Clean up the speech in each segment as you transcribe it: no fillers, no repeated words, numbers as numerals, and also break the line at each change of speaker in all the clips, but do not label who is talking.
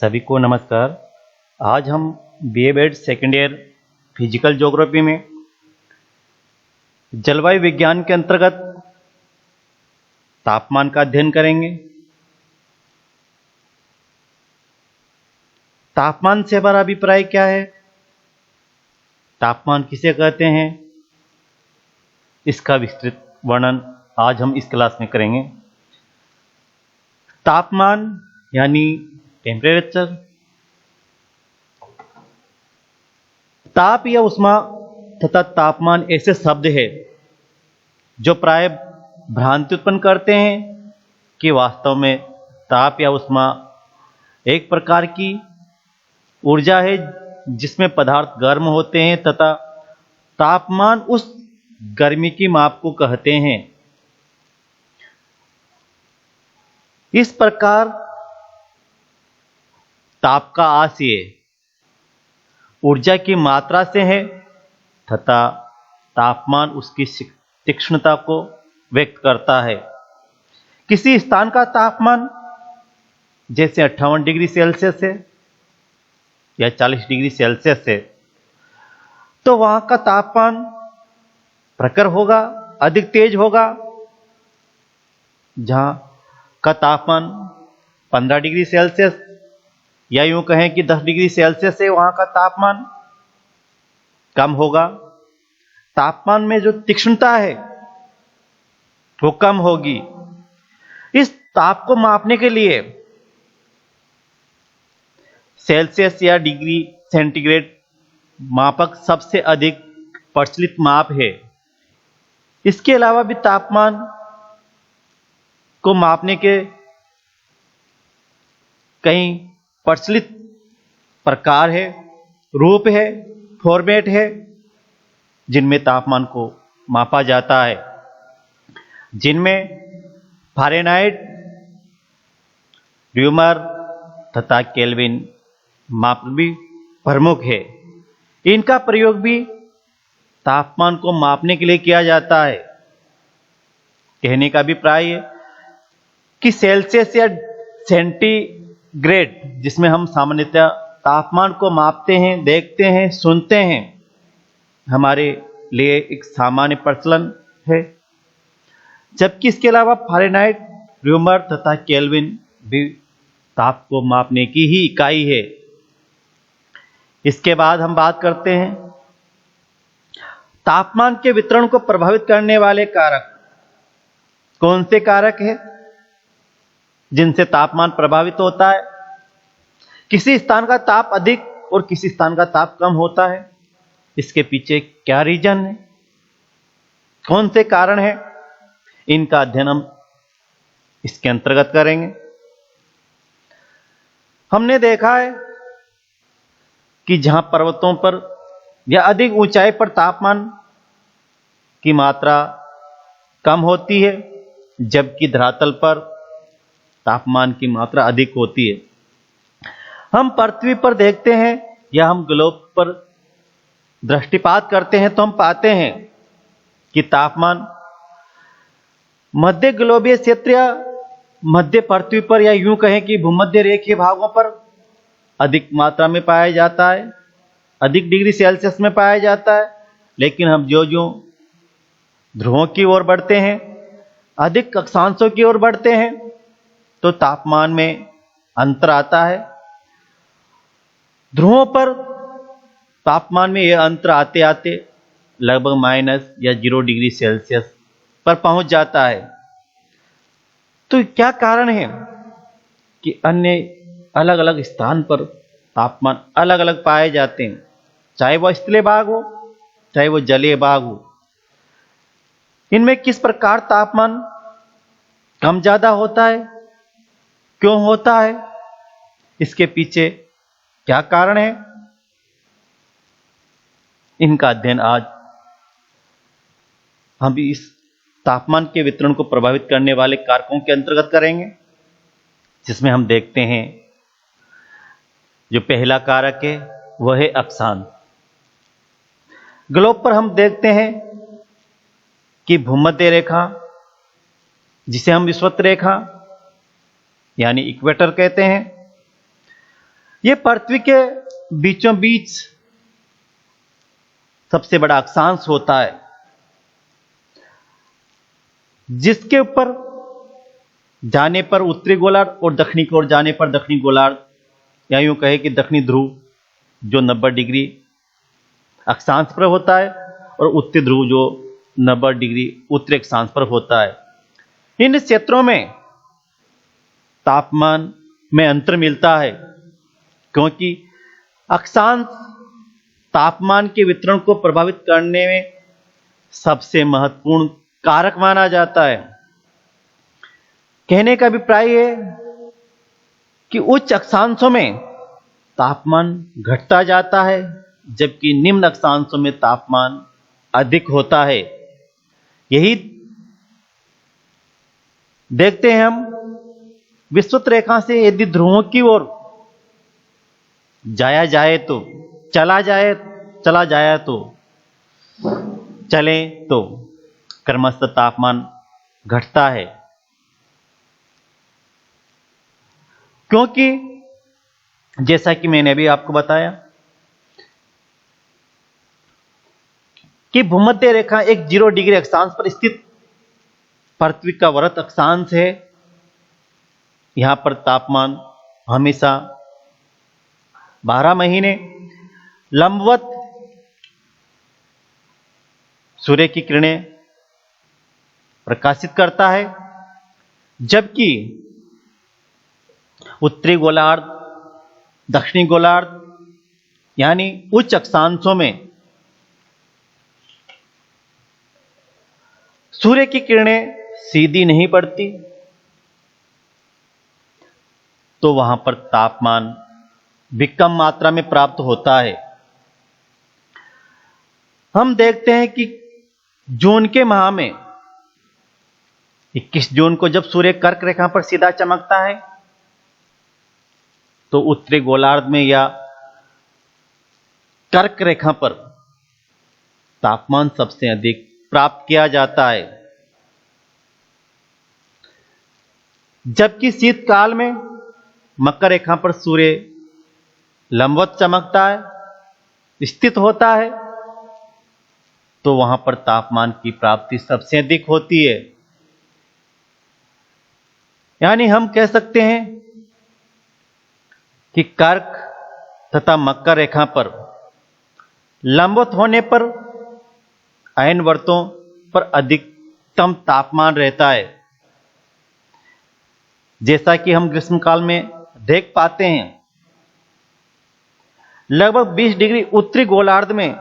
सभी को नमस्कार। आज हम BA second year physical geography में जलवायु विज्ञान के अंतर्गत तापमान का अध्ययन करेंगे। तापमान से हमारा अभिप्राय क्या है, तापमान किसे कहते हैं, इसका विस्तृत वर्णन आज हम इस क्लास में करेंगे। तापमान यानी टेम्परेचर। ताप या उष्मा तथा तापमान ऐसे शब्द हैं जो प्राय भ्रांति उत्पन्न करते हैं कि वास्तव में ताप या उष्मा एक प्रकार की ऊर्जा है जिसमें पदार्थ गर्म होते हैं तथा तापमान उस गर्मी की माप को कहते हैं। इस प्रकार ताप का आशय ऊर्जा की मात्रा से है तथा तापमान उसकी तीक्ष्णता को व्यक्त करता है। किसी स्थान का तापमान जैसे 58 डिग्री सेल्सियस है या 40 डिग्री सेल्सियस है तो वहां का तापमान प्रखर होगा, अधिक तेज होगा। जहां का तापमान 15 डिग्री सेल्सियस या यूं कहें कि 10 डिग्री सेल्सियस है, वहां का तापमान कम होगा। तापमान में जो तीक्ष्णता है वो कम होगी। इस ताप को मापने के लिए सेल्सियस या डिग्री सेंटीग्रेड मापक सबसे अधिक प्रचलित माप है। इसके अलावा भी तापमान को मापने के कई प्रचलित प्रकार है, रूप है, फॉर्मेट है जिनमें तापमान को मापा जाता है, जिनमें फ़ारेनहाइट, ड्यूमर तथा केल्विन माप भी प्रमुख है। इनका प्रयोग भी तापमान को मापने के लिए किया जाता है। कहने का अभिप्राय है कि सेल्सियस या सेंटीग्रेड जिसमें हम सामान्यतः तापमान को मापते हैं, देखते हैं, सुनते हैं, हमारे लिए एक सामान्य प्रचलन है। जबकि इसके अलावा फ़ारेनहाइट, ड्यूमर तथा केल्विन भी ताप को मापने की ही इकाई है। इसके बाद हम बात करते हैं तापमान के वितरण को प्रभावित करने वाले कारक। कौन से कारक हैं जिनसे तापमान प्रभावित होता है? किसी स्थान का ताप अधिक और किसी स्थान का ताप कम होता है, इसके पीछे क्या रीजन है, कौन से कारण है, इनका अध्ययन हम इसके अंतर्गत करेंगे। हमने देखा है कि जहां पर्वतों पर या अधिक ऊंचाई पर तापमान की मात्रा कम होती है जबकि धरातल पर तापमान की मात्रा अधिक होती है। हम पृथ्वी पर देखते हैं या हम ग्लोब पर दृष्टिपात करते हैं तो हम पाते हैं कि तापमान मध्य ग्लोबीय क्षेत्र या मध्य पृथ्वी पर या यूं कहें कि भूमध्य रेखीय भागों पर अधिक मात्रा में पाया जाता है, अधिक डिग्री सेल्सियस में पाया जाता है। लेकिन हम जो जो ध्रुवों की ओर बढ़ते हैं, अधिक अक्षांशों की ओर बढ़ते हैं तो तापमान में अंतर आता है। ध्रुवों पर तापमान में यह अंतर आते आते लगभग माइनस या 0 डिग्री सेल्सियस पर पहुंच जाता है। तो क्या कारण है कि अन्य अलग अलग स्थान पर तापमान अलग अलग पाए जाते हैं, चाहे वह स्थलीय भाग हो चाहे वह जलीय भाग हो। इनमें किस प्रकार तापमान कम ज्यादा होता है, क्यों होता है, इसके पीछे क्या कारण है, इनका अध्ययन आज हम इस तापमान के वितरण को प्रभावित करने वाले कारकों के अंतर्गत करेंगे, जिसमें हम देखते हैं जो पहला कारक है वह है अक्षांश। ग्लोब पर हम देखते हैं कि भूमध्य रेखा, जिसे हम विषुवत रेखा यानी इक्वेटर कहते हैं, ये पृथ्वी के बीचों बीच सबसे बड़ा अक्षांश होता है, जिसके ऊपर जाने पर उत्तरी गोलार्ध और दक्षिणी की ओर जाने पर दक्षिणी गोलार्ध, या यूं कहे कि दक्षिणी ध्रुव जो 90 डिग्री अक्षांश पर होता है और उत्तरी ध्रुव जो 90 डिग्री उत्तरी अक्षांश पर होता है। इन क्षेत्रों में तापमान में अंतर मिलता है, क्योंकि अक्षांश तापमान के वितरण को प्रभावित करने में सबसे महत्वपूर्ण कारक माना जाता है। कहने का अभिप्राय है कि उच्च अक्षांशों में तापमान घटता जाता है, जबकि निम्न अक्षांशों में तापमान अधिक होता है। यही देखते हैं हम विषुवत रेखा से यदि ध्रुवों की ओर जाया जाए तो चला जाए तो चले तो क्रमशः तापमान घटता है, क्योंकि जैसा कि मैंने भी आपको बताया कि भूमध्य रेखा एक 0 डिग्री अक्षांश पर स्थित पृथ्वी का वृत्त अक्षांश है। यहां पर तापमान हमेशा 12 महीने लंबवत सूर्य की किरणें प्रकाशित करता है, जबकि उत्तरी गोलार्ध, दक्षिणी गोलार्ध यानी उच्च अक्षांशों में सूर्य की किरणें सीधी नहीं पड़ती, तो वहां पर तापमान भी कम मात्रा में प्राप्त होता है। हम देखते हैं कि जून के माह में 21 जून को जब सूर्य कर्क रेखा पर सीधा चमकता है, तो उत्तरी गोलार्ध में या कर्क रेखा पर तापमान सबसे अधिक प्राप्त किया जाता है, जबकि शीतकाल में मकर रेखा पर सूर्य लंबवत चमकता है, स्थित होता है, तो वहां पर तापमान की प्राप्ति सबसे अधिक होती है। यानी हम कह सकते हैं कि कर्क तथा मकर रेखा पर लंबवत होने पर अयन वर्तों पर अधिकतम तापमान रहता है, जैसा कि हम ग्रीष्मकाल में देख पाते हैं। लगभग 20 डिग्री उत्तरी गोलार्ध में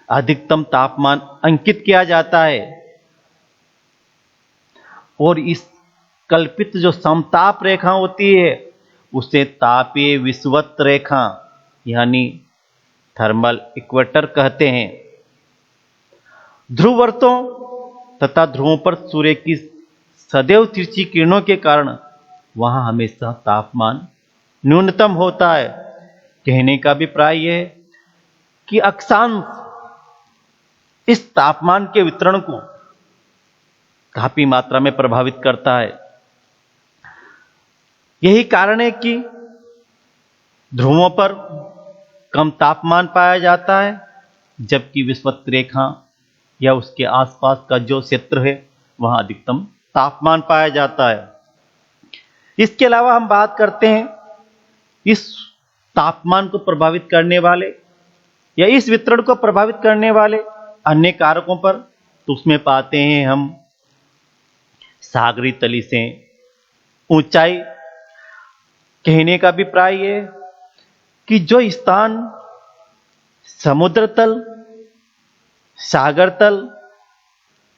अधिकतम तापमान अंकित किया जाता है, और इस कल्पित जो समताप रेखा होती है उसे तापीय विषुवत रेखा यानी थर्मल इक्वेटर कहते हैं। ध्रुववर्तों तथा ध्रुवों पर सूर्य की सदैव तिरछी किरणों के कारण वहां हमेशा तापमान न्यूनतम होता है। कहने का अभिप्राय यह है कि अक्षांश इस तापमान के वितरण को काफी मात्रा में प्रभावित करता है। यही कारण है कि ध्रुवों पर कम तापमान पाया जाता है, जबकि विषुवत रेखा या उसके आसपास का जो क्षेत्र है वहां अधिकतम तापमान पाया जाता है। इसके अलावा हम बात करते हैं इस तापमान को प्रभावित करने वाले या इस वितरण को प्रभावित करने वाले अन्य कारकों पर, तो उसमें पाते हैं हम सागरी तली से ऊंचाई। कहने का अभिप्राय है कि जो स्थान समुद्र तल, सागर तल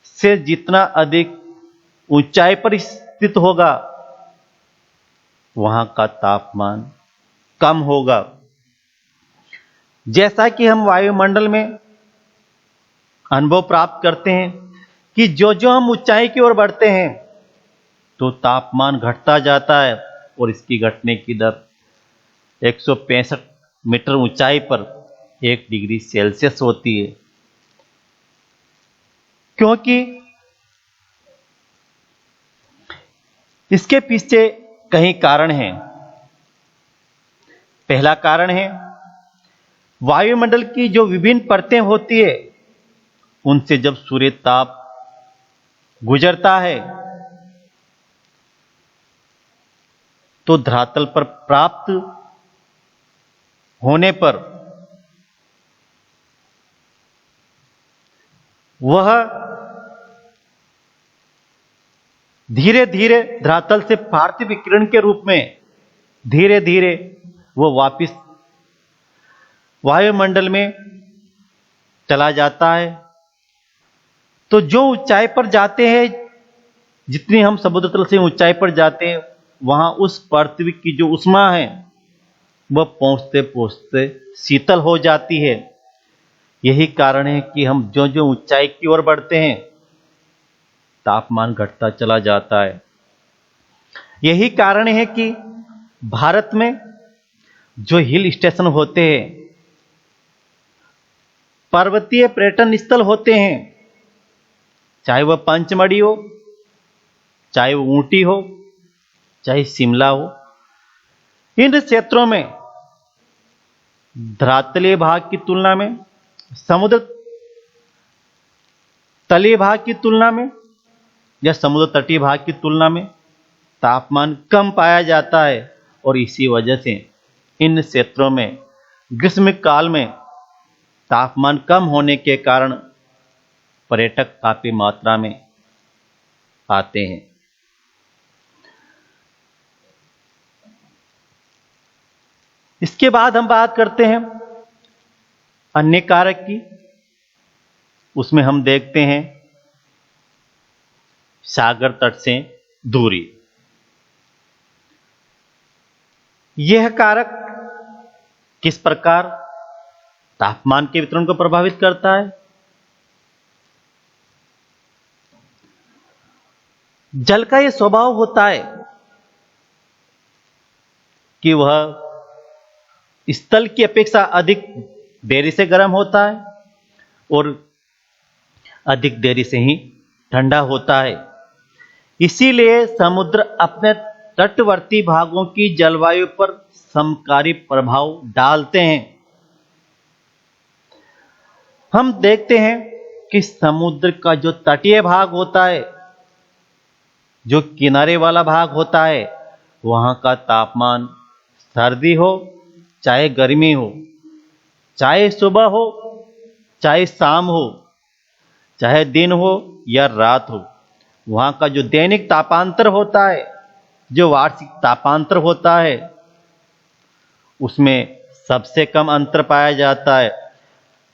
से जितना अधिक ऊंचाई पर स्थित होगा वहां का तापमान कम होगा। जैसा कि हम वायुमंडल में अनुभव प्राप्त करते हैं कि जो जो हम ऊंचाई की ओर बढ़ते हैं तो तापमान घटता जाता है, और इसकी घटने की दर 165 मीटर ऊंचाई पर 1 डिग्री सेल्सियस होती है। क्योंकि इसके पीछे कई कारण हैं। पहला कारण है वायुमंडल की जो विभिन्न परतें होती है, उनसे जब सूर्य ताप गुजरता है तो धरातल पर प्राप्त होने पर वह धीरे धीरे धरातल से पार्थिव विकिरण के रूप में धीरे धीरे वह वापस वायुमंडल में चला जाता है। तो जो ऊंचाई पर जाते हैं, जितनी हम समुद्र तल से ऊंचाई पर जाते हैं, वहां उस पृथ्वी की जो उष्मा है वह पहुंचते पहुंचते शीतल हो जाती है। यही कारण है कि हम जो जो ऊंचाई की ओर बढ़ते हैं तापमान घटता चला जाता है। यही कारण है कि भारत में जो हिल स्टेशन होते हैं, पर्वतीय पर्यटन स्थल होते हैं, चाहे वह पंचमढ़ी हो, चाहे वो ऊटी हो, चाहे शिमला हो, इन क्षेत्रों में धरातलीय भाग की तुलना में, समुद्र तलीय भाग की तुलना में या समुद्र तटीय भाग की तुलना में तापमान कम पाया जाता है। और इसी वजह से इन क्षेत्रों में ग्रीष्म काल में तापमान कम होने के कारण पर्यटक काफी मात्रा में आते हैं। इसके बाद हम बात करते हैं अन्य कारक की। उसमें हम देखते हैं सागर तट से दूरी। यह कारक किस प्रकार तापमान के वितरण को प्रभावित करता है? जल का यह स्वभाव होता है कि वह स्थल की अपेक्षा अधिक देरी से गर्म होता है और अधिक देरी से ही ठंडा होता है। इसीलिए समुद्र अपने तटवर्ती भागों की जलवायु पर समकारी प्रभाव डालते हैं। हम देखते हैं कि समुद्र का जो तटीय भाग होता है, जो किनारे वाला भाग होता है, वहां का तापमान सर्दी हो चाहे गर्मी हो, चाहे सुबह हो चाहे शाम हो, चाहे दिन हो या रात हो, वहां का जो दैनिक तापांतर होता है, जो वार्षिक तापांतर होता है, उसमें सबसे कम अंतर पाया जाता है।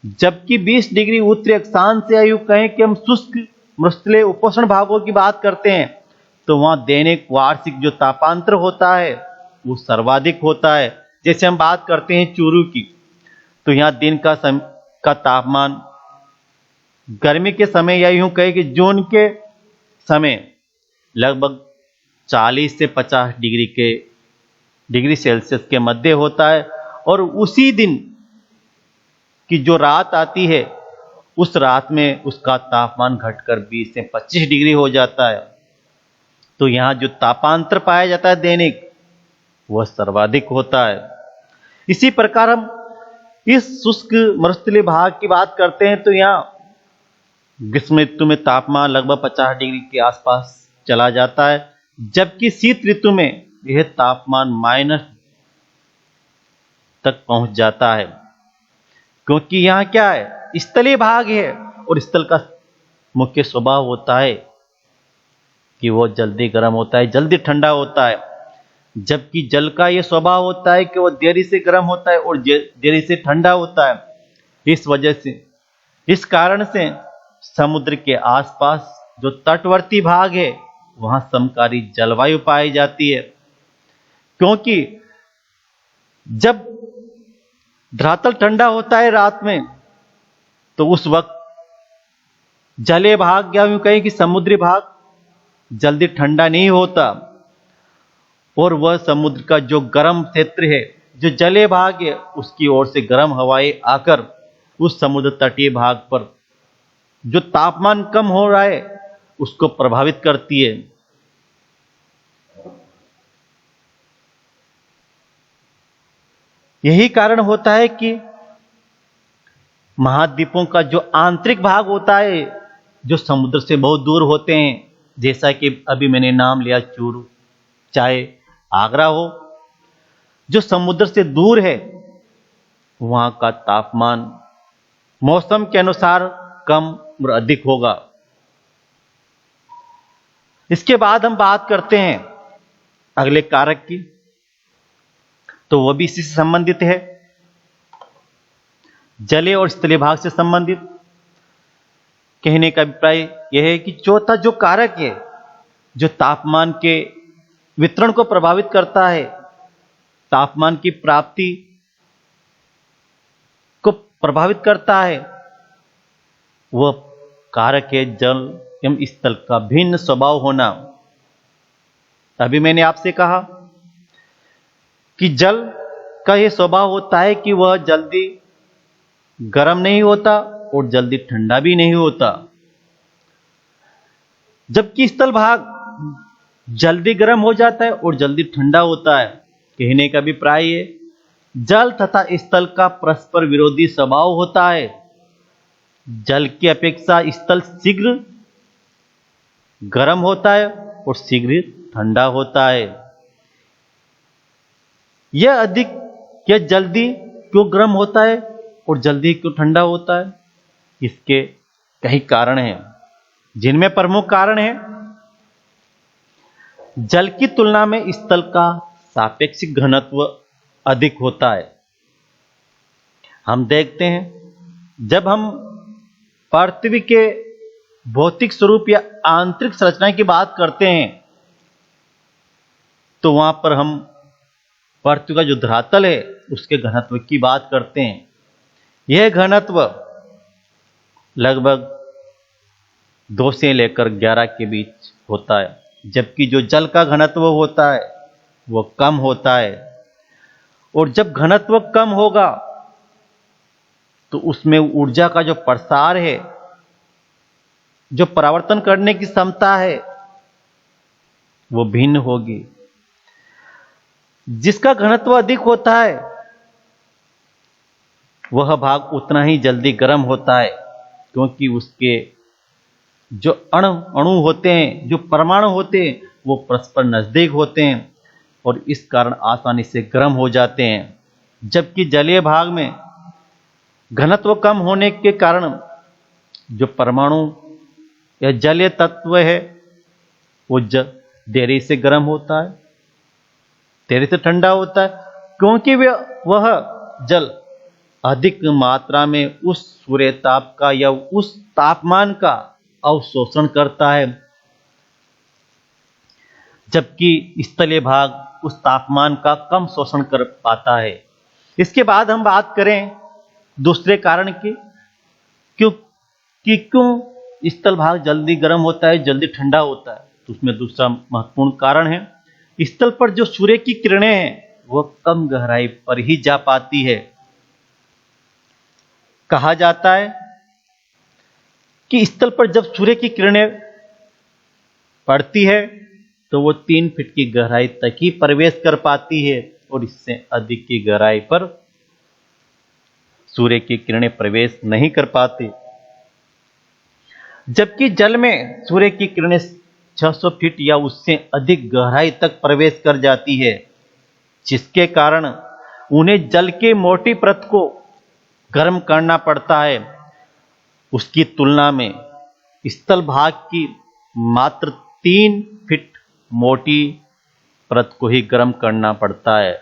जबकि 20 डिग्री उत्तरी अक्षांश से आयु कहें कि हम शुष्क मृस्थलीय उपोष्ण भागों की बात करते हैं, तो वहां दैनिक वार्षिक जो तापांतर होता है वो सर्वाधिक होता है। जैसे हम बात करते हैं चूरू की, तो यहां दिन का तापमान गर्मी के समय या यूं कहें कि जून के समय लगभग 40 से 50 डिग्री सेल्सियस के मध्य होता है। और उसी दिन की जो रात आती है, उस रात में उसका तापमान घटकर 20 से 25 डिग्री हो जाता है। तो यहां जो तापांतर पाया जाता है दैनिक, वह सर्वाधिक होता है। इसी प्रकार हम इस शुष्क मरुस्थलीय भाग की बात करते हैं, तो यहां ग्रीष्म ऋतु में तापमान लगभग 50 डिग्री के आसपास चला जाता है, जबकि शीत ऋतु में यह तापमान माइनस तक पहुंच जाता है। क्योंकि यहां क्या है, स्थलीय भाग है और स्थल का मुख्य स्वभाव होता है कि वो जल्दी गर्म होता है, जल्दी ठंडा होता है। जबकि जल का यह स्वभाव होता है कि वह देरी से गर्म होता है और देरी से ठंडा होता है। इस वजह से, इस कारण से समुद्र के आसपास जो तटवर्ती भाग है वहां समकारी जलवायु पाई जाती है। क्योंकि जब धरातल ठंडा होता है रात में, तो उस वक्त जलीय भाग या यूं कहें कि समुद्री भाग जल्दी ठंडा नहीं होता, और वह समुद्र का जो गर्म क्षेत्र है, जो जलीय भाग है, उसकी ओर से गर्म हवाएं आकर उस समुद्र तटीय भाग पर जो तापमान कम हो रहा है उसको प्रभावित करती है। यही कारण होता है कि महाद्वीपों का जो आंतरिक भाग होता है, जो समुद्र से बहुत दूर होते हैं, जैसा कि अभी मैंने नाम लिया चूरू, चाहे आगरा हो, जो समुद्र से दूर है, वहां का तापमान मौसम के अनुसार कम और अधिक होगा। इसके बाद हम बात करते हैं अगले कारक की, तो वह भी इसी से संबंधित है, जलीय और स्थलीय भाग से संबंधित। कहने का अभिप्राय यह है कि चौथा जो कारक है, जो तापमान के वितरण को प्रभावित करता है, तापमान की प्राप्ति को प्रभावित करता है, वह कारक है जल एवं स्थल का भिन्न स्वभाव होना। अभी मैंने आपसे कहा कि जल का यह स्वभाव होता है कि वह जल्दी गर्म नहीं होता और जल्दी ठंडा भी नहीं होता, जबकि स्थल भाग जल्दी गर्म हो जाता है और जल्दी ठंडा होता है। कहने का अभिप्राय है जल तथा स्थल का परस्पर विरोधी स्वभाव होता है। जल की अपेक्षा स्थल शीघ्र गर्म होता है और शीघ्र ठंडा होता है। यह अधिक या जल्दी क्यों गर्म होता है और जल्दी क्यों ठंडा होता है? इसके कई कारण हैं, जिनमें प्रमुख कारण है जल की तुलना में स्थल का सापेक्षिक घनत्व अधिक होता है। हम देखते हैं जब हम पृथ्वी के भौतिक स्वरूप या आंतरिक संरचना की बात करते हैं, तो वहां पर हम पृथ्वी का जो धरातल है उसके घनत्व की बात करते हैं। यह घनत्व लगभग 2 से लेकर 11 के बीच होता है, जबकि जो जल का घनत्व होता है वह कम होता है। और जब घनत्व कम होगा तो उसमें ऊर्जा का जो प्रसार है, जो परावर्तन करने की क्षमता है, वो भिन्न होगी। जिसका घनत्व अधिक होता है वह भाग उतना ही जल्दी गर्म होता है, क्योंकि उसके जो अणु होते हैं, जो परमाणु होते हैं, वो परस्पर नजदीक होते हैं और इस कारण आसानी से गर्म हो जाते हैं। जबकि जलीय भाग में घनत्व कम होने के कारण जो परमाणु या जलीय तत्व है वो देरी से गर्म होता है, देरी से ठंडा होता है, क्योंकि वह जल अधिक मात्रा में उस सूर्य ताप का या उस तापमान का अवशोषण करता है, जबकि स्थलीय भाग उस तापमान का कम शोषण कर पाता है। इसके बाद हम बात करें दूसरे कारण की, क्यों स्थल भाग जल्दी गर्म होता है, जल्दी ठंडा होता है। तो उसमें दूसरा महत्वपूर्ण कारण है, स्थल पर जो सूर्य की किरणें हैं वह कम गहराई पर ही जा पाती है। कहा जाता है कि स्थल पर जब सूर्य की किरणें पड़ती है तो वो 3 फीट की गहराई तक ही प्रवेश कर पाती है और इससे अधिक की गहराई पर सूर्य की किरणें प्रवेश नहीं कर पाती। जबकि जल में सूर्य की किरणें 600 फीट या उससे अधिक गहराई तक प्रवेश कर जाती है, जिसके कारण उन्हें जल के मोटी परत को गर्म करना पड़ता है। उसकी तुलना में स्थल भाग की मात्र 3 फीट मोटी परत को ही गर्म करना पड़ता है।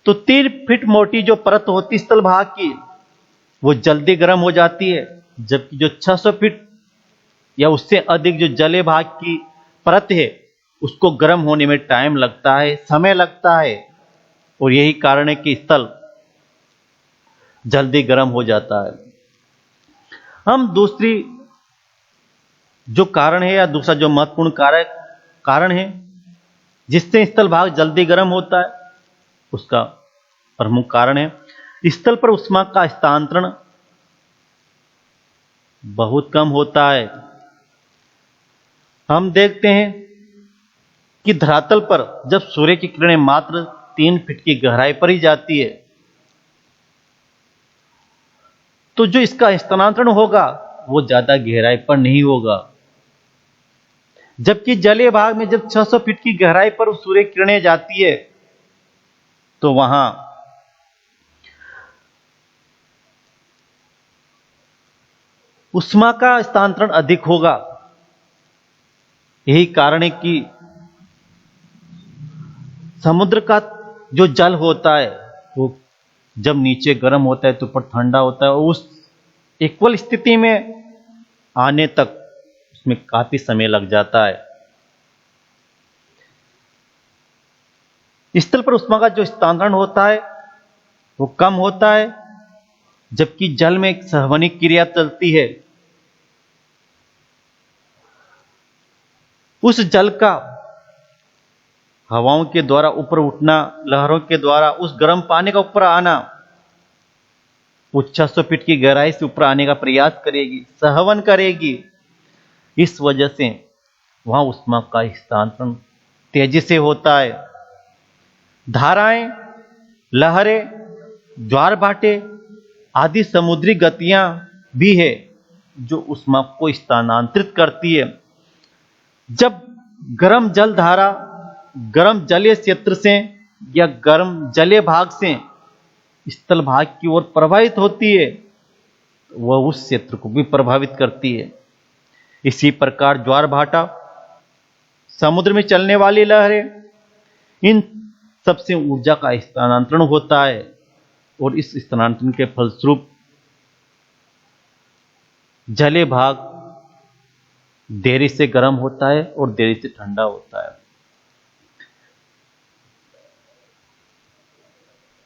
तो 3 फीट मोटी जो परत होती स्थल भाग की वो जल्दी गर्म हो जाती है, जबकि जो 600 फीट या उससे अधिक जो जलीय भाग की परत है उसको गर्म होने में टाइम लगता है, समय लगता है, और यही कारण है कि स्थल जल्दी गर्म हो जाता है। हम दूसरी जो कारण है या दूसरा जो महत्वपूर्ण कारण है जिससे स्थल भाग जल्दी गर्म होता है, उसका प्रमुख कारण है स्थल पर ऊष्मा का हस्तांतरण बहुत कम होता है। हम देखते हैं कि धरातल पर जब सूर्य की किरणें मात्र 3 फीट की गहराई पर ही जाती है तो जो इसका स्थानांतरण होगा वो ज्यादा गहराई पर नहीं होगा। जबकि जलीय भाग में जब 600 फीट की गहराई पर सूर्य किरणें जाती है तो वहां ऊष्मा का स्थानांतरण अधिक होगा। यही कारण है कि समुद्र का जो जल होता है वो जब नीचे गर्म होता है तो ऊपर ठंडा होता है, और उस इक्वल स्थिति में आने तक उसमें काफी समय लग जाता है। स्थल पर ऊष्मा का जो स्थानांतरण होता है वो कम होता है, जबकि जल में एक संवहनिक क्रिया चलती है। उस जल का हवाओं के द्वारा ऊपर उठना, लहरों के द्वारा उस गर्म पानी का ऊपर आना, वो 600 फीट की गहराई से ऊपर आने का प्रयास करेगी, संवहन करेगी। इस वजह से वहां ऊष्मा का स्थानांतरण तेजी से होता है। धाराएं, लहरें, ज्वार भाटे आदि समुद्री गतियां भी है जो ऊष्मा को स्थानांतरित करती है। जब गर्म जल धारा गर्म जलीय क्षेत्र से या गर्म जलीय भाग से स्थल भाग की ओर प्रवाहित होती है, वह उस क्षेत्र को भी प्रभावित करती है। इसी प्रकार ज्वार भाटा, समुद्र में चलने वाली लहरें, इन सबसे ऊर्जा का स्थानांतरण होता है, और इस स्थानांतरण के फलस्वरूप जलीय भाग देरी से गर्म होता है और देरी से ठंडा होता है।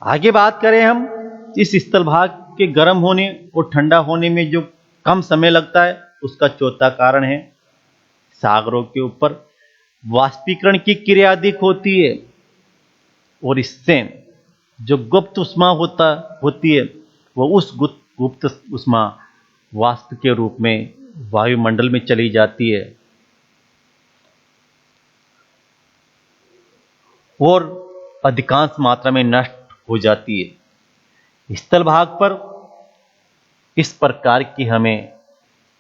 आगे बात करें हम इस स्थल भाग के गर्म होने और ठंडा होने में जो कम समय लगता है, उसका चौथा कारण है सागरों के ऊपर वाष्पीकरण की क्रिया अधिक होती है, और इससे जो गुप्त ऊष्मा होती है वह उस गुप्त ऊष्मा वाष्प के रूप में वायुमंडल में चली जाती है और अधिकांश मात्रा में नष्ट हो जाती है। स्थल भाग पर इस प्रकार की हमें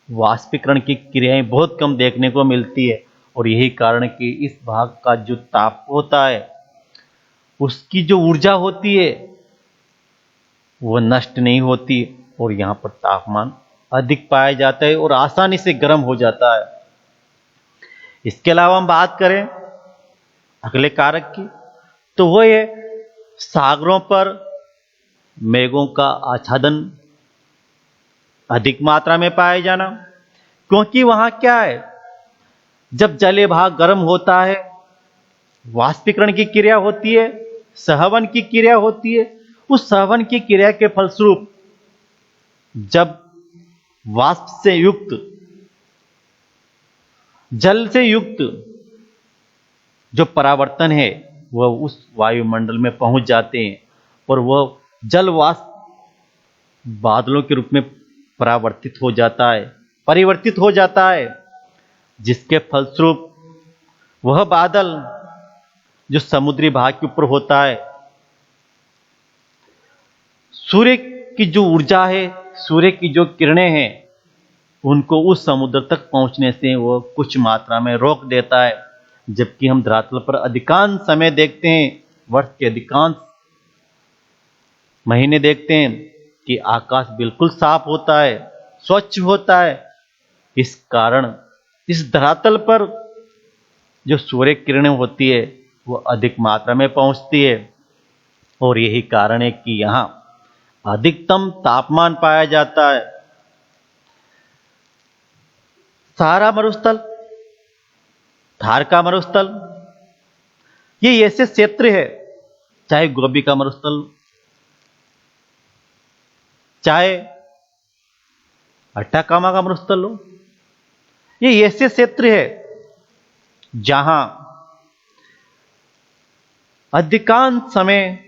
वाष्पीकरण की क्रियाएं बहुत कम देखने को मिलती है, और यही कारण कि इस भाग का जो ताप होता है, उसकी जो ऊर्जा होती है वह नष्ट नहीं होती, और यहां पर तापमान अधिक पाया जाता है और आसानी से गर्म हो जाता है। इसके अलावा हम बात करें अगले कारक की, तो वह है सागरों पर मेघों का आच्छादन अधिक मात्रा में पाया जाना। क्योंकि वहां क्या है, जब जलीय भाग गर्म होता है, वाष्पीकरण की क्रिया होती है, संवहन की क्रिया होती है। उस संवहन की क्रिया के फलस्वरूप जब वाष्प से युक्त, जल से युक्त जो परावर्तन है वह उस वायुमंडल में पहुंच जाते हैं, और वह जल वाष्प बादलों के रूप में परावर्तित हो जाता है, परिवर्तित हो जाता है, जिसके फलस्वरूप वह बादल जो समुद्री भाग के ऊपर होता है, सूर्य की जो ऊर्जा है, सूर्य की जो किरणें हैं, उनको उस समुद्र तक पहुंचने से वह कुछ मात्रा में रोक देता है। जबकि हम धरातल पर अधिकांश समय देखते हैं, वर्ष के अधिकांश महीने देखते हैं कि आकाश बिल्कुल साफ होता है, स्वच्छ होता है। इस कारण इस धरातल पर जो सूर्य किरणें होती है वो अधिक मात्रा में पहुंचती है, और यही कारण है कि यहां अधिकतम तापमान पाया जाता है। सहारा मरुस्थल, थार का मरुस्थल, ये ऐसे क्षेत्र है, चाहे गोबी का मरुस्थल, चाहे अट्टाकामा का मरुस्थल हो, ये ऐसे क्षेत्र है जहां अधिकांश समय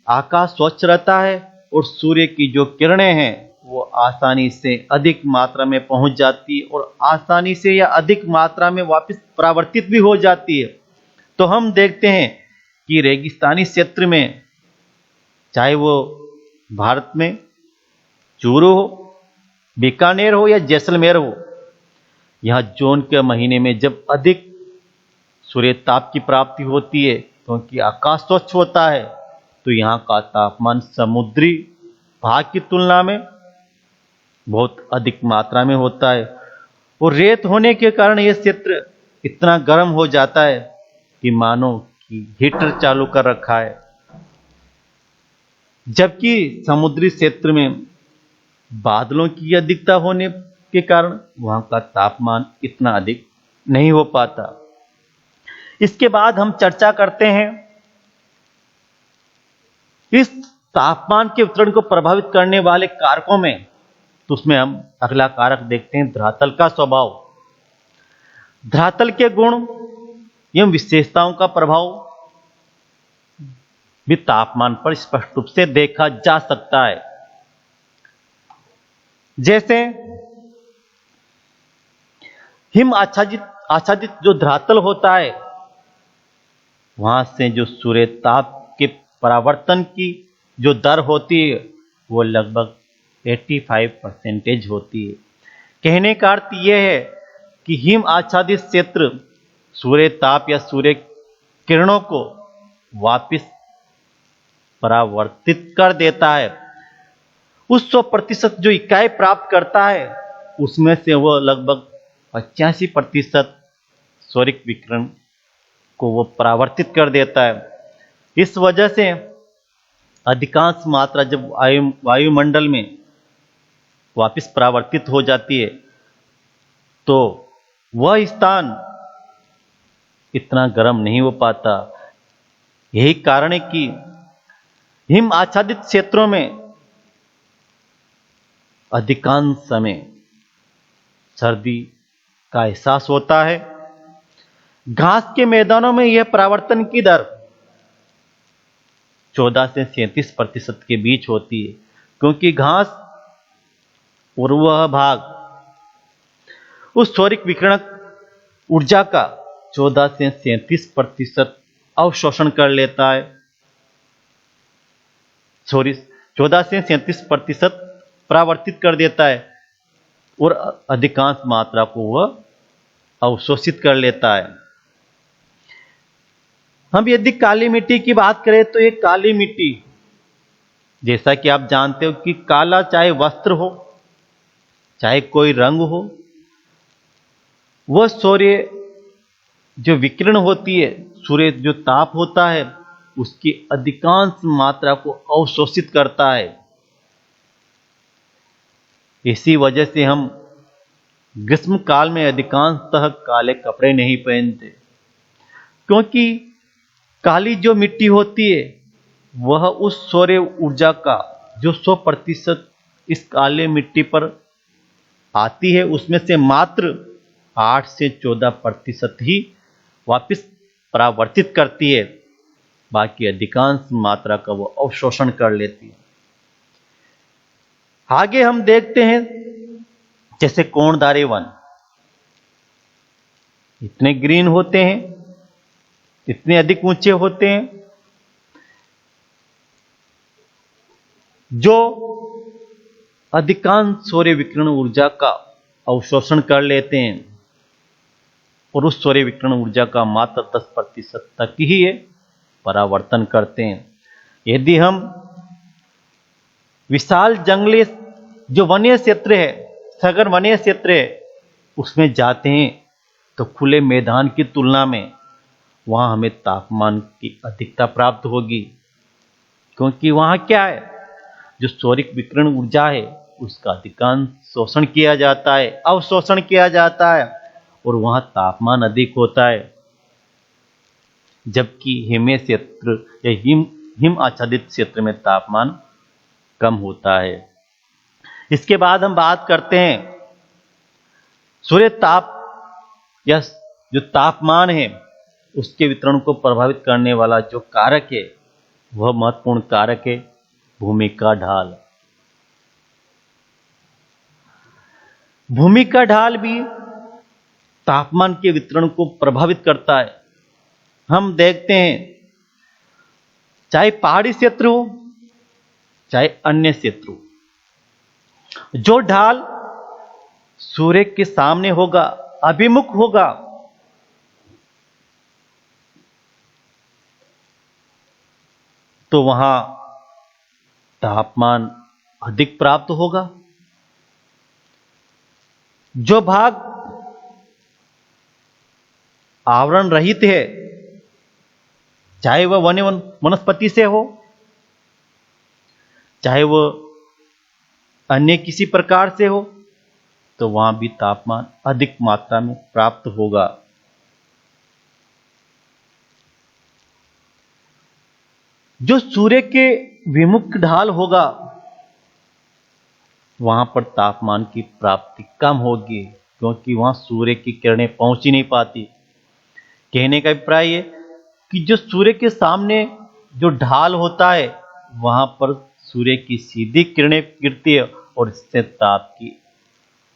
आकाश स्वच्छ रहता है और सूर्य की जो किरणें हैं वो आसानी से अधिक मात्रा में पहुंच जाती है, और आसानी से या अधिक मात्रा में वापस परावर्तित भी हो जाती है। तो हम देखते हैं कि रेगिस्तानी क्षेत्र में, चाहे वो भारत में चूरू हो बीकानेर हो या जैसलमेर हो, यहां जून के महीने में जब अधिक सूर्य ताप की प्राप्ति होती है, क्योंकि आकाश स्वच्छ होता है, तो यहाँ का तापमान समुद्री भाग की तुलना में बहुत अधिक मात्रा में होता है। और रेत होने के कारण यह क्षेत्र इतना गर्म हो जाता है कि मानो कि हीटर चालू कर रखा है। जबकि समुद्री क्षेत्र में बादलों की अधिकता होने के कारण वहां का तापमान इतना अधिक नहीं हो पाता। इसके बाद हम चर्चा करते हैं इस तापमान के वितरण को प्रभावित करने वाले कारकों में। तो उसमें हम अगला कारक देखते हैं धरातल का स्वभाव। धरातल के गुण एवं विशेषताओं का प्रभाव भी तापमान पर स्पष्ट रूप से देखा जा सकता है। जैसे हिम आच्छादित जो धरातल होता है, वहां से जो सूर्य ताप के परावर्तन की जो दर होती है वो लगभग 85% होती है। कहने का अर्थ यह है कि हिम आच्छादित क्षेत्र सूर्य ताप या सूर्य किरणों को वापस परावर्तित कर देता है। उस 100% जो इकाई प्राप्त करता है, उसमें से वह लगभग 85% सौरिक विकिरण को वो परावर्तित कर देता है। इस वजह से अधिकांश मात्रा जब वायुमंडल में वापस परावर्तित हो जाती है, तो वह स्थान इतना गर्म नहीं हो पाता। यही कारण है कि हिम आच्छादित क्षेत्रों में अधिकांश समय सर्दी का एहसास होता है। घास के मैदानों में यह परावर्तन की दर 14 से 37% के बीच होती है, क्योंकि घास और वह भाग उस सौरिक विकिरण ऊर्जा का 14 से 37% अवशोषण कर लेता है। 14 से 37% परावर्तित कर देता है और अधिकांश मात्रा को वह अवशोषित कर लेता है। हम यदि काली मिट्टी की बात करें, तो ये काली मिट्टी, जैसा कि आप जानते हो कि काला चाहे वस्त्र हो चाहे कोई रंग हो, वह सूर्य जो विकिरण होती है, सूर्य जो ताप होता है, उसकी अधिकांश मात्रा को अवशोषित करता है। इसी वजह से हम ग्रीष्म काल में अधिकांशतः काले कपड़े नहीं पहनते, क्योंकि काली जो मिट्टी होती है वह उस सौर ऊर्जा का जो 100% इस काले मिट्टी पर आती है, उसमें से मात्र 8 से 14% ही वापस परावर्तित करती है। बाकी अधिकांश मात्रा का वो अवशोषण कर लेती है। आगे हम देखते हैं जैसे कोणधारी वन इतने ग्रीन होते हैं, इतने अधिक ऊंचे होते हैं, जो अधिकांश सौर विकिरण ऊर्जा का अवशोषण कर लेते हैं और उस सौर विकिरण ऊर्जा का मात्र 10% तक ही ये परावर्तन करते हैं। यदि हम विशाल जंगली जो वन्य क्षेत्र है, सघन वन्य क्षेत्र है, उसमें जाते हैं तो खुले मैदान की तुलना में वहां हमें तापमान की अधिकता प्राप्त होगी, क्योंकि वहां क्या है, जो सौरिक विकिरण ऊर्जा है उसका अधिकांश शोषण किया जाता है, अवशोषण किया जाता है और वहां तापमान अधिक होता है। जबकि हिमे क्षेत्र या हिम आच्छादित क्षेत्र में तापमान कम होता है। इसके बाद हम बात करते हैं सूर्य ताप या जो तापमान है उसके वितरण को प्रभावित करने वाला जो कारक है, वह महत्वपूर्ण कारक है भूमि का ढाल। भूमि का ढाल भी तापमान के वितरण को प्रभावित करता है। हम देखते हैं चाहे पहाड़ी क्षेत्र हो चाहे अन्य क्षेत्र हो, जो ढाल सूर्य के सामने होगा, अभिमुख होगा, तो वहां तापमान अधिक प्राप्त होगा। जो भाग आवरण रहित है, चाहे वह वनस्पति से हो, चाहे वह अन्य किसी प्रकार से हो, तो वहां भी तापमान अधिक मात्रा में प्राप्त होगा। जो सूर्य के विमुख ढाल होगा, वहां पर तापमान की प्राप्ति कम होगी, क्योंकि वहां सूर्य की किरणें पहुंच ही नहीं पाती। कहने का अभिप्राय है कि जो सूर्य के सामने जो ढाल होता है, वहां पर सूर्य की सीधी किरणें गिरती है और इससे ताप की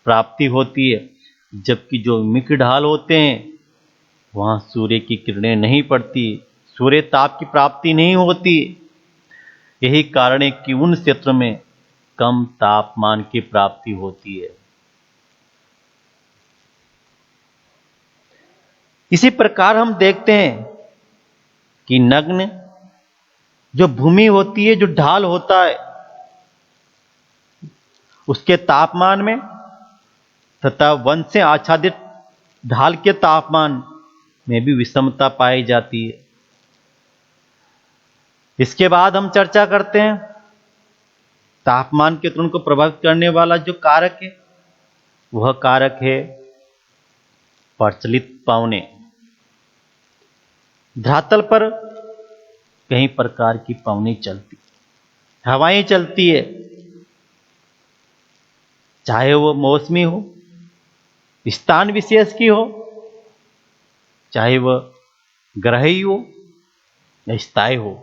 प्राप्ति होती है, जबकि जो विमुख ढाल होते हैं वहां सूर्य की किरणें नहीं पड़ती, सूर्य ताप की प्राप्ति नहीं होती। यही कारण है कि उन क्षेत्रों में कम तापमान की प्राप्ति होती है। इसी प्रकार हम देखते हैं कि नग्न जो भूमि होती है, जो ढाल होता है, उसके तापमान में तथा वन से आच्छादित ढाल के तापमान में भी विषमता पाई जाती है। इसके बाद हम चर्चा करते हैं तापमान के त्वरण को प्रभावित करने वाला जो कारक है, वह कारक है प्रचलित पवनें। धरातल पर कई प्रकार की पवनें चलती, हवाएं चलती है, चाहे वो मौसमी हो, स्थान विशेष की हो, चाहे वह ग्रही हो या स्थायी हो।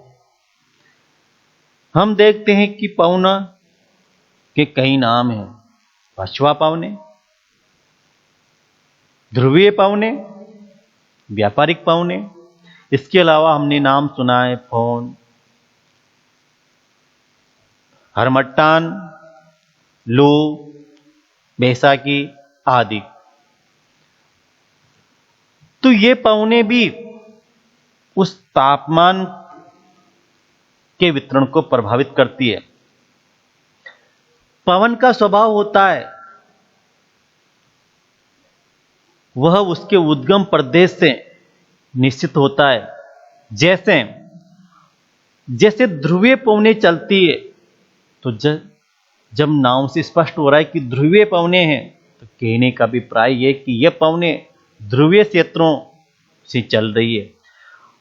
हम देखते हैं कि पवना के कई नाम हैं। पछुआ पवने, ध्रुवीय पवने, व्यापारिक पवने। इसके अलावा हमने नाम सुना है फोन, हरमट्टान, लू, बैसाखी आदि। तो ये पवने भी उस तापमान के वितरण को प्रभावित करती है। पवन का स्वभाव होता है, वह उसके उद्गम प्रदेश से निश्चित होता है। जैसे जैसे ध्रुवीय पवनें चलती है, तो जब नाम से स्पष्ट हो रहा है कि ध्रुवीय पवनें हैं, तो कहने का अभिप्राय यह कि यह पवनें ध्रुवीय क्षेत्रों से चल रही है,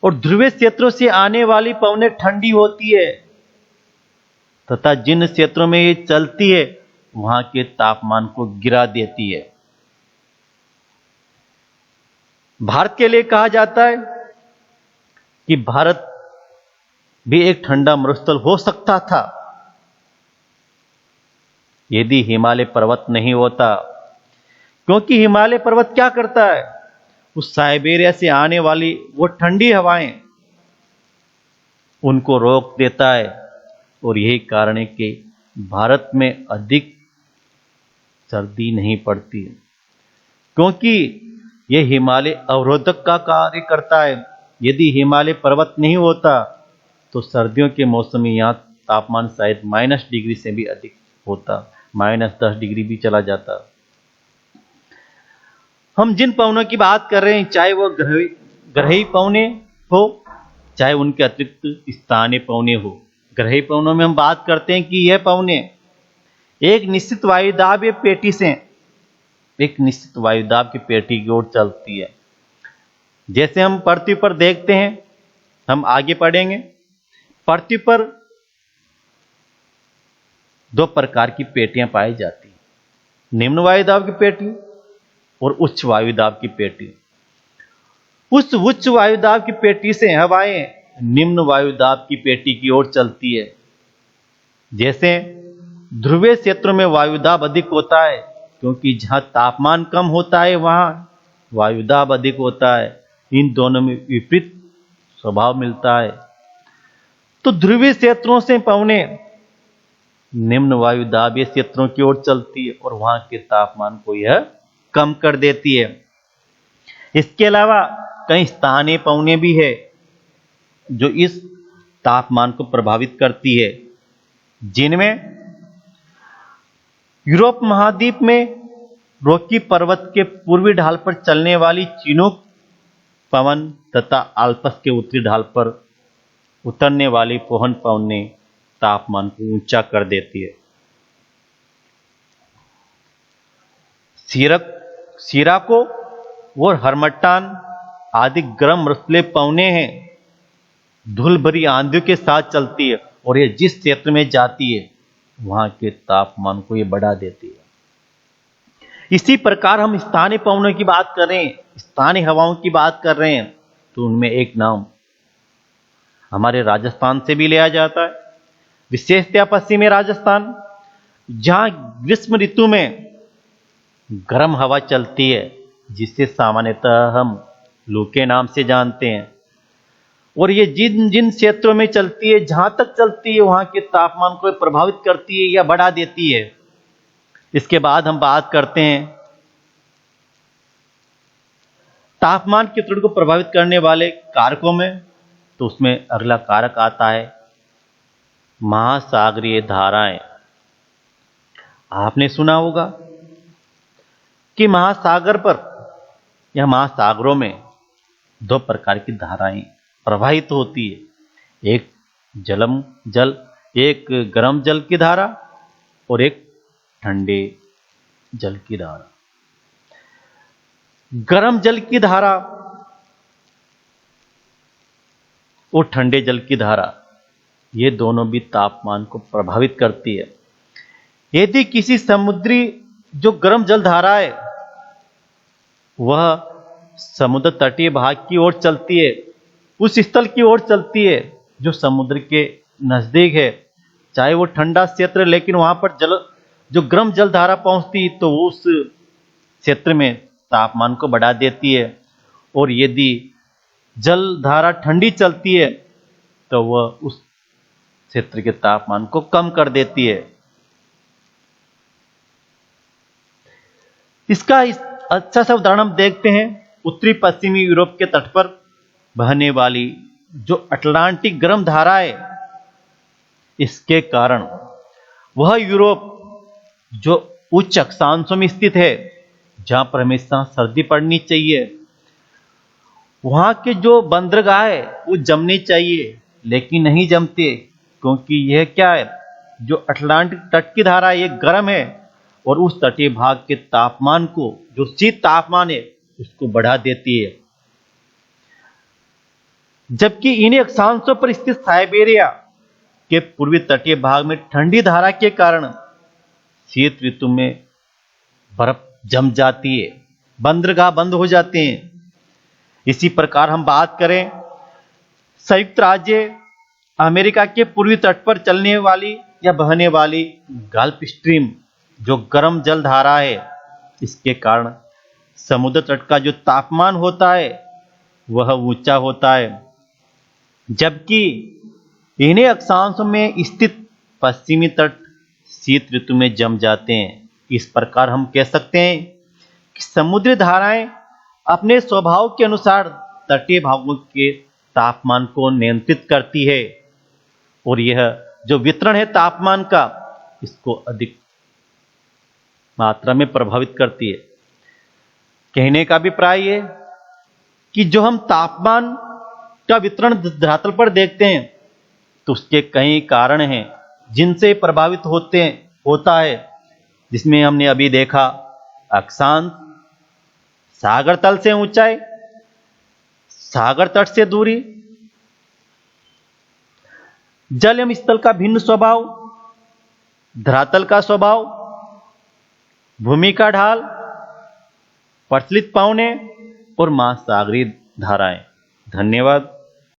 और ध्रुवीय क्षेत्रों से आने वाली पवनें ठंडी होती है, तथा जिन क्षेत्रों में ये चलती है वहां के तापमान को गिरा देती है। भारत के लिए कहा जाता है कि भारत भी एक ठंडा मरुस्थल हो सकता था यदि हिमालय पर्वत नहीं होता, क्योंकि हिमालय पर्वत क्या करता है, उस साइबेरिया से आने वाली वो ठंडी हवाएं उनको रोक देता है, और यही कारण है कि भारत में अधिक सर्दी नहीं पड़ती, क्योंकि यह हिमालय अवरोधक का कार्य करता है। यदि हिमालय पर्वत नहीं होता तो सर्दियों के मौसम में यहाँ तापमान शायद -डिग्री से भी अधिक होता, -10 डिग्री भी चला जाता। हम जिन पवनों की बात कर रहे हैं, चाहे वो ग्रही पवने हो, चाहे उनके अतिरिक्त स्थानीय पवने हो। ग्रही पवनों में हम बात करते हैं कि यह पवने एक निश्चित वायुदाब पेटी से एक निश्चित वायुदाब की पेटी की ओर चलती है। जैसे हम पृथ्वी पर देखते हैं, हम आगे पढ़ेंगे, पृथ्वी पर 2 प्रकार की पेटियां पाई जाती हैं, निम्न वायुदाब की पेटी और उच्च वायुदाब की पेटी। उस उच्च वायुदाब की पेटी से हवाएं निम्न वायुदाब की पेटी की ओर चलती है। जैसे ध्रुवीय क्षेत्रों में वायुदाब अधिक होता है, क्योंकि जहां तापमान कम होता है वहां वायुदाब अधिक होता है। इन दोनों में विपरीत स्वभाव मिलता है। तो ध्रुवीय क्षेत्रों से पवने निम्न वायु दाबीय क्षेत्रों की ओर चलती है और वहां के तापमान को यह कम कर देती है। इसके अलावा कई स्थानीय पवनें भी है जो इस तापमान को प्रभावित करती है, जिनमें यूरोप महाद्वीप में रॉकी पर्वत के पूर्वी ढाल पर चलने वाली चिनूक पवन तथा आल्प्स के उत्तरी ढाल पर उतरने वाली पोहन पवनें तापमान को ऊंचा कर देती है। सिराको और हरमट्टान आदि गर्म रसले पवनें हैं, धूल भरी आंधियों के साथ चलती है और ये जिस क्षेत्र में जाती है वहां के तापमान को ये बढ़ा देती है। इसी प्रकार हम स्थानीय पवनों की बात कर रहे हैं, स्थानीय हवाओं की बात कर रहे हैं, तो उनमें एक नाम हमारे राजस्थान से भी लिया जाता है, विशेषतया पश्चिमी राजस्थान, जहां ग्रीष्म ऋतु में गर्म हवा चलती है जिसे सामान्यतः हम लू के नाम से जानते हैं। और ये जिन जिन क्षेत्रों में चलती है, जहां तक चलती है, वहां के तापमान को प्रभावित करती है या बढ़ा देती है। इसके बाद हम बात करते हैं तापमान के त्रुटि को प्रभावित करने वाले कारकों में, तो उसमें अगला कारक आता है महासागरीय धाराएं। आपने सुना होगा कि महासागर पर या महासागरों में दो प्रकार की धाराएं प्रवाहित होती है, एक एक गर्म जल की धारा और एक ठंडे जल की धारा। गर्म जल की धारा और ठंडे जल की धारा, ये दोनों भी तापमान को प्रभावित करती है। यदि किसी समुद्री जो गर्म जल धारा है वह समुद्र तटीय भाग की ओर चलती है, उस स्थल की ओर चलती है जो समुद्र के नजदीक है, चाहे वो ठंडा क्षेत्र है, लेकिन वहां पर जो गर्म जल धारा पहुंचती तो उस क्षेत्र में तापमान को बढ़ा देती है। और यदि जल धारा ठंडी चलती है तो वह उस क्षेत्र के तापमान को कम कर देती है। इसका अच्छा सा उदाहरण हम देखते हैं उत्तरी पश्चिमी यूरोप के तट पर बहने वाली जो अटलांटिक गर्म धारा है। इसके कारण वह यूरोप जो उच्च अक्षांशों में स्थित है, जहां पर हमेशा सर्दी पड़नी चाहिए, वहां के जो बंदरगाह है वो जमने चाहिए, लेकिन नहीं जमते, क्योंकि यह क्या है, जो अटलांटिक तट की धारा है ये गर्म है और उस तटीय भाग के तापमान को, जो शीत तापमान है, उसको बढ़ा देती है। जबकि इन्हीं अक्षांशों पर स्थित साइबेरिया के पूर्वी तटीय भाग में ठंडी धारा के कारण शीत ऋतु में बर्फ जम जाती है, बंदरगाह बंद हो जाते हैं। इसी प्रकार हम बात करें संयुक्त राज्य अमेरिका के पूर्वी तट पर चलने वाली या बहने वाली गल्फ स्ट्रीम जो गर्म जल धारा है, इसके कारण समुद्र तट का जो तापमान होता है वह ऊंचा होता है, जबकि इन्हीं अक्षांशों में स्थित पश्चिमी तट शीत ऋतु में जम जाते हैं। इस प्रकार हम कह सकते हैं कि समुद्री धाराएं अपने स्वभाव के अनुसार तटीय भागों के तापमान को नियंत्रित करती है और यह जो वितरण है तापमान का, इसको अधिक मात्रा में प्रभावित करती है। कहने का अभिप्राय है कि जो हम तापमान का वितरण धरातल पर देखते हैं तो उसके कई कारण हैं जिनसे प्रभावित होता है, जिसमें हमने अभी देखा अक्षांश, सागर तल से ऊंचाई, सागर तट से दूरी, जल एवं स्थल का भिन्न स्वभाव, धरातल का स्वभाव, भूमि का ढाल, प्रचलित पवनें और महासागरीय धाराएं। धन्यवाद।